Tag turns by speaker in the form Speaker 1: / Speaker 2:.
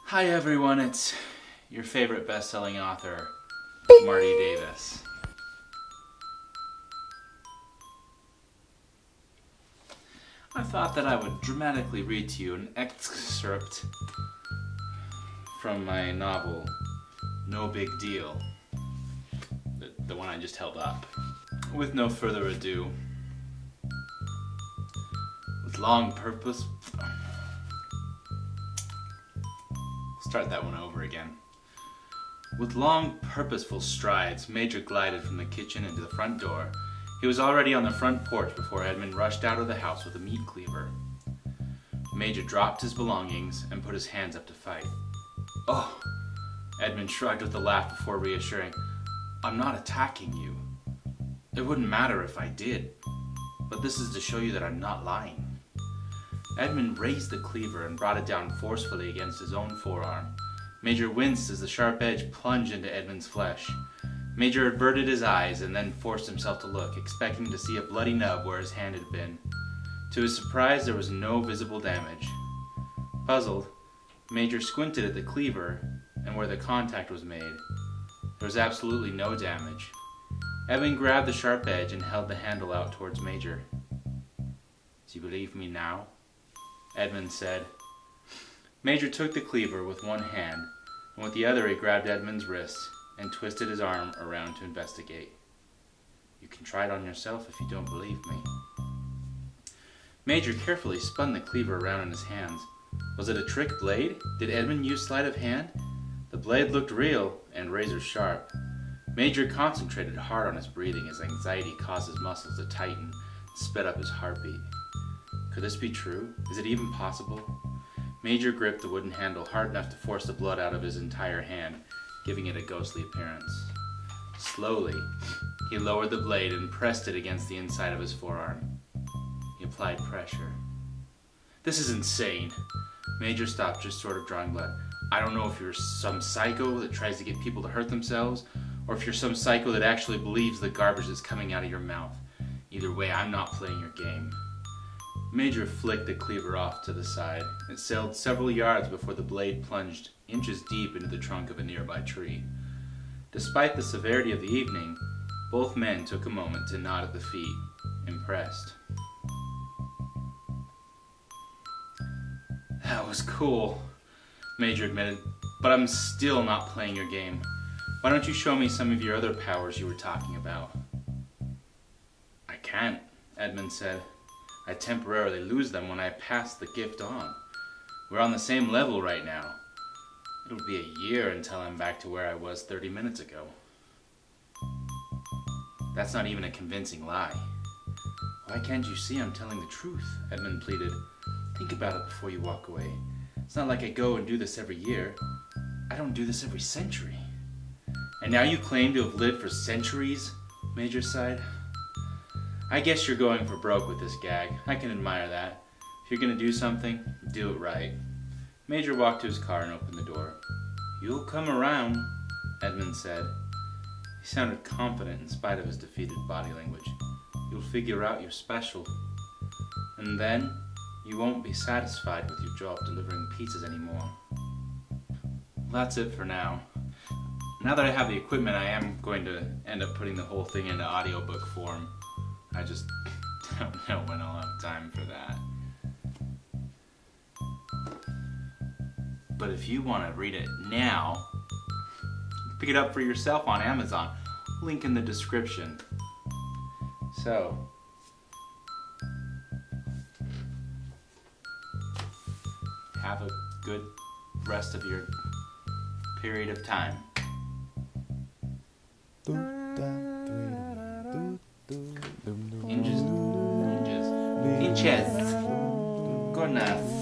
Speaker 1: Hi everyone, it's your favorite best-selling author, Marty Davis. I thought that I would dramatically read to you an excerpt from my novel, No Big Deal, the one I just held up. With no further ado, with long purpose... Start that one over again. With long, purposeful strides, Major glided from the kitchen into the front door. He was already on the front porch before Edmund rushed out of the house with a meat cleaver. Major dropped his belongings and put his hands up to fight. "Oh!" Edmund shrugged with a laugh before reassuring, "I'm not attacking you. It wouldn't matter if I did, but this is to show you that I'm not lying." Edmund raised the cleaver and brought it down forcefully against his own forearm. Major winced as the sharp edge plunged into Edmund's flesh. Major averted his eyes and then forced himself to look, expecting to see a bloody nub where his hand had been. To his surprise, there was no visible damage. Puzzled, Major squinted at the cleaver and where the contact was made. There was absolutely no damage. Edmund grabbed the sharp edge and held the handle out towards Major. "Do you believe me now?" Edmund said. Major took the cleaver with one hand, and with the other he grabbed Edmund's wrist and twisted his arm around to investigate. "You can try it on yourself if you don't believe me." Major carefully spun the cleaver around in his hands. Was it a trick blade? Did Edmund use sleight of hand? The blade looked real and razor sharp. Major concentrated hard on his breathing as anxiety caused his muscles to tighten and sped up his heartbeat. Could this be true? Is it even possible? Major gripped the wooden handle hard enough to force the blood out of his entire hand, giving it a ghostly appearance. Slowly, he lowered the blade and pressed it against the inside of his forearm. He applied pressure. "This is insane." Major stopped, just sort of drawing blood. "I don't know if you're some psycho that tries to get people to hurt themselves, or if you're some psycho that actually believes the garbage that's coming out of your mouth. Either way, I'm not playing your game." Major flicked the cleaver off to the side. It sailed several yards before the blade plunged inches deep into the trunk of a nearby tree. Despite the severity of the evening, both men took a moment to nod at the feat, impressed. "That was cool," Major admitted, "but I'm still not playing your game. Why don't you show me some of your other powers you were talking about?" "I can't," Edmund said. "I temporarily lose them when I pass the gift on. We're on the same level right now. It'll be a year until I'm back to where I was 30 minutes ago." "That's not even a convincing lie." "Why can't you see I'm telling the truth?" Edmund pleaded. "Think about it before you walk away. It's not like I go and do this every year. I don't do this every century." "And now you claim to have lived for centuries?" Major sighed. "I guess you're going for broke with this gag. I can admire that. If you're going to do something, do it right." Major walked to his car and opened the door. "You'll come around," Edmund said. He sounded confident in spite of his defeated body language. "You'll figure out you're special. And then, you won't be satisfied with your job delivering pizzas anymore." That's it for now. Now that I have the equipment, I am going to end up putting the whole thing into audiobook form. I just don't know when I'll have time for that. But if you want to read it now, pick it up for yourself on Amazon. Link in the description. So, have a good rest of your period of time. Inches. Goodness.